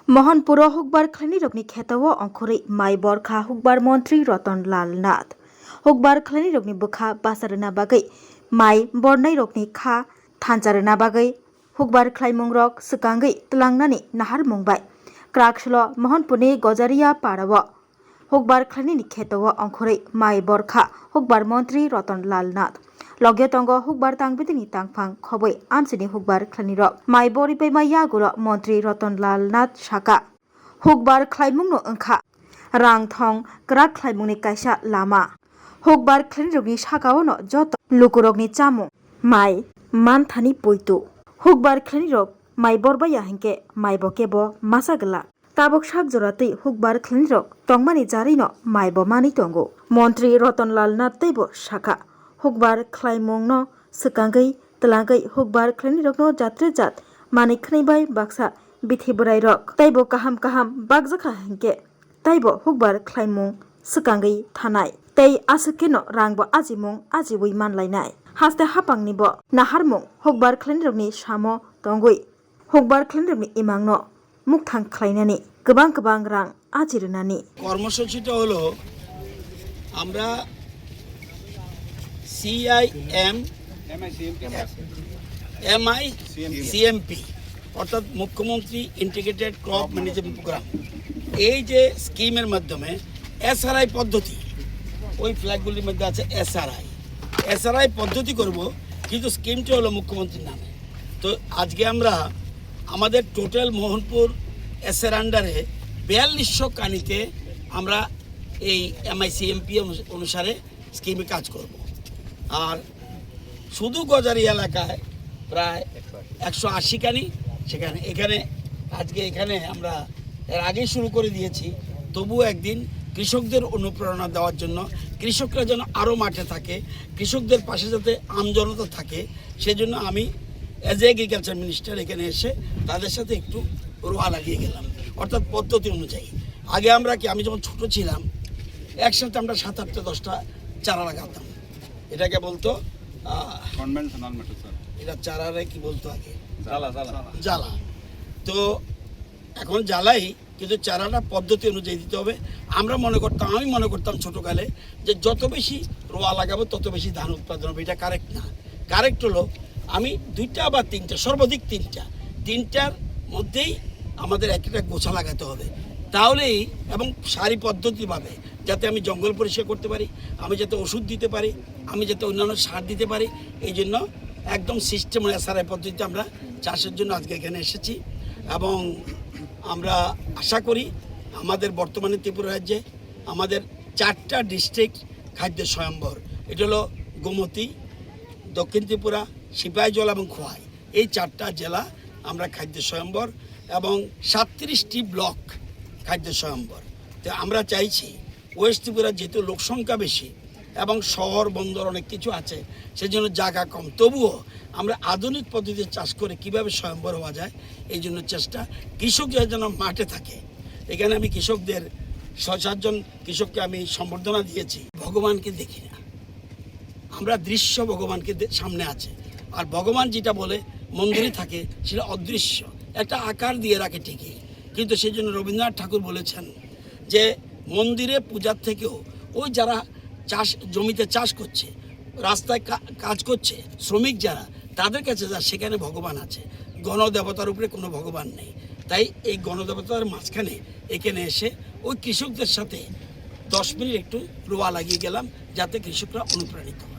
मोहनपुर हुकबार खलनी रोगनी खेताओ अंकुरी माई बरखा हुकबार मंत्री रतन लाल नाथ हुकबार खलनी रोगनी बुखा बासारना बागै माई बरनाई रोगनी खा थानचारना बागै हुकबार खलाइमुंग रक सुकांगै तलांगनानि नाहार मुंबाय क्राकसलो मोहनपुरनि गजारिया पाड़ाव हुकबार खलनी खेताओ अंकुरी माई बरखा हुकबार मंत्री रतन लाल नाथ लगे तंग हुकबार तांगबिदिनि तांगफां खबै आमसिनि हुकबार खलनी रक माई बरिबै मा यागुर मंत्री रतन लाल नाथ शाका हुकबार खलाइमुंग नो अंखा रां थं क्राक खलाइमुंगनि कायसा लामा हुकबार खलनी रकनि शाकाओ नो जत लुकुरकनि चामु माई मानथानि पयतु हुकबार खलनी रक माई बरबाया हिंके माई बकेबो मासागला ताबक शाक जरातै हुकबार खलनी रक तंगमानि जारिनो माई बमानि तंगो मंत्री रतन लाल नाथ तैबो शाका हुकबार खलाइमुंग नो सुकांगै तलांगै हुकबार खलनी रक नो जात्रे जात मानिक खनैबाय बाक्सा बिथि बोराइ रक तैबो काहाम काहाम बागजाखा हिंके तैबो हुकबार खलाइमुंग सुकांगै थानाय तै आसुकेनो रांबो आजिमुंग आजिवै मानलायनाय हास्ते हापांनिबो नाहारमुंग हुकबार खलनी रकनि सामो तंगै हुकबार खलनी रकनि इमांनो मुखथां खलायनानै गोबां गोबां रां आजिरनानै কর্মসূচিটা হলো আমরা MICMP অর্থাৎ মুখ্যমন্ত্রী ইন্টিগ্রেটেড ক্রপ ম্যানেজমেন্ট প্রোগ্রাম এই যে স্কিমের মাধ্যমে এসআরআই পদ্ধতি ওই ফ্ল্যাগগুলির মধ্যে আছে এসআরআই পদ্ধতি করব কিন্তু স্কিমটি হলো মুখ্যমন্ত্রীর নামে। তো আজকে আমরা আমাদের টোটাল মোহনপুর এসের আন্ডারে 4200 কানিতে আমরা এই MICMP অনুসারে স্কিমে কাজ করব। আর শুধু গজারি এলাকায় প্রায় 180 কানি এখানে আজকে আমরা এর আগেই শুরু করে দিয়েছি। তবুও একদিন কৃষকদের অনুপ্রেরণা দেওয়ার জন্য কৃষকরা যেন আরও মাঠে থাকে, কৃষকদের পাশে যাতে আমজনতা থাকে, সেজন্য আমি অ্যাজ এগ্রিকালচার মিনিস্টার এখানে এসে তাদের সাথে একটু রোয়া লাগিয়ে গেলাম। অর্থাৎ পদ্ধতি অনুযায়ী আগে আমি যখন ছোট ছিলাম একসাথে আমরা 7-8টা 10টা চারা লাগাতাম। এটাকে বলতো কনভেনশনাল মেথড স্যার। এটা চারারে কি বলতো আগে? জ্বালা। তো এখন জ্বালাই, কিন্তু চারাটা পদ্ধতি অনুযায়ী দিতে হবে। আমি মনে করতাম ছোটকালে যে যত বেশি রোয়া লাগাবো তত বেশি ধান উৎপাদন হবে। এটা কারেক্ট না। কারেক্ট হলো আমি 2টা বা 3টা, সর্বাধিক 3টার মধ্যেই আমাদের একটা গোছা লাগাতে হবে। তাহলেই এবং সারি পদ্ধতিভাবে যাতে আমি জঙ্গল পরিষ্কার করতে পারি, আমি যাতে ওষুধ দিতে পারি, আমি যাতে অন্যান্য সার দিতে পারি, এই জন্য একদম সিস্টেম এসআরআই পদ্ধতিতে আমরা চাষের জন্য আজকে এখানে এসেছি। এবং আমরা আশা করি আমাদের বর্তমানে ত্রিপুরা রাজ্যে আমাদের 4টা ডিস্ট্রিক্ট খাদ্য স্বয়ম্বর, এটা হলো গোমতী, দক্ষিণ ত্রিপুরা, সিপাহীজলা এবং খোয়াই, এই 4টা জেলা আমরা খাদ্য স্বয়ম্বর এবং 37টি ব্লক খাদ্য স্বয়ম্বর। তো আমরা চাইছি ওয়েস্ট ত্রিপুরা যেহেতু লোকসংখ্যা বেশি এবং শহর বন্দর অনেক কিছু আছে, সেজন্য জায়গা কম, তবুও আমরা আধুনিক পদ্ধতিতে চাষ করে কিভাবে স্বয়ম্বর হওয়া যায় এই জন্য চেষ্টা। কৃষকরা যেন মাঠে থাকে। এখানে আমি কৃষকদের 6-7 জন কৃষককে আমি সম্বর্ধনা দিয়েছি। ভগবানকে দেখি না, আমরা দৃশ্য ভগবানকে সামনে আছে। আর ভগবান যেটা বলে মন্দিরে থাকে সেটা অদৃশ্য, একটা আকার দিয়ে রাখে ঠিকই, কিন্তু সেই জন্য রবীন্দ্রনাথ ঠাকুর বলেছেন যে মন্দিরে পূজার থেকেও ওই যারা জমিতে চাষ করছে, রাস্তায় কাজ করছে, শ্রমিক যারা, তাদের কাছে সেখানে ভগবান আছে। গণদেবতার উপরে কোনো ভগবান নেই। তাই এই গণদেবতার মাঝখানে এখানে এসে ওই কৃষকদের সাথে 10 মিনিট একটু রোয়া লাগিয়ে গেলাম যাতে কৃষকরা অনুপ্রাণিত হয়।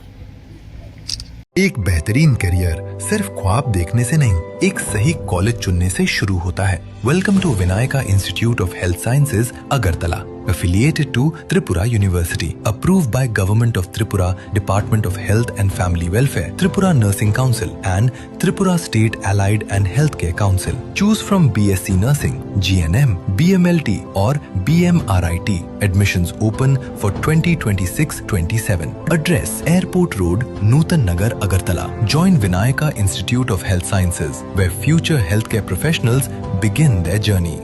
एक बेहतरीन करियर सिर्फ ख्वाब देखने से नहीं, एक सही कॉलेज चुनने से शुरू होता है। Welcome to Vinayaka institute of health sciences Agartala, affiliated to Tripura University, approved by Government of Tripura, Department of Health and Family Welfare, Tripura Nursing Council and Tripura State Allied and Healthcare Council. Choose from BSc Nursing, GNM, BMLT or BMRIT. Admissions open for 2026-27. Address Airport Road, Nutan Nagar, Agartala. Join Vinayaka Institute of Health Sciences, where future healthcare professionals begin their journey.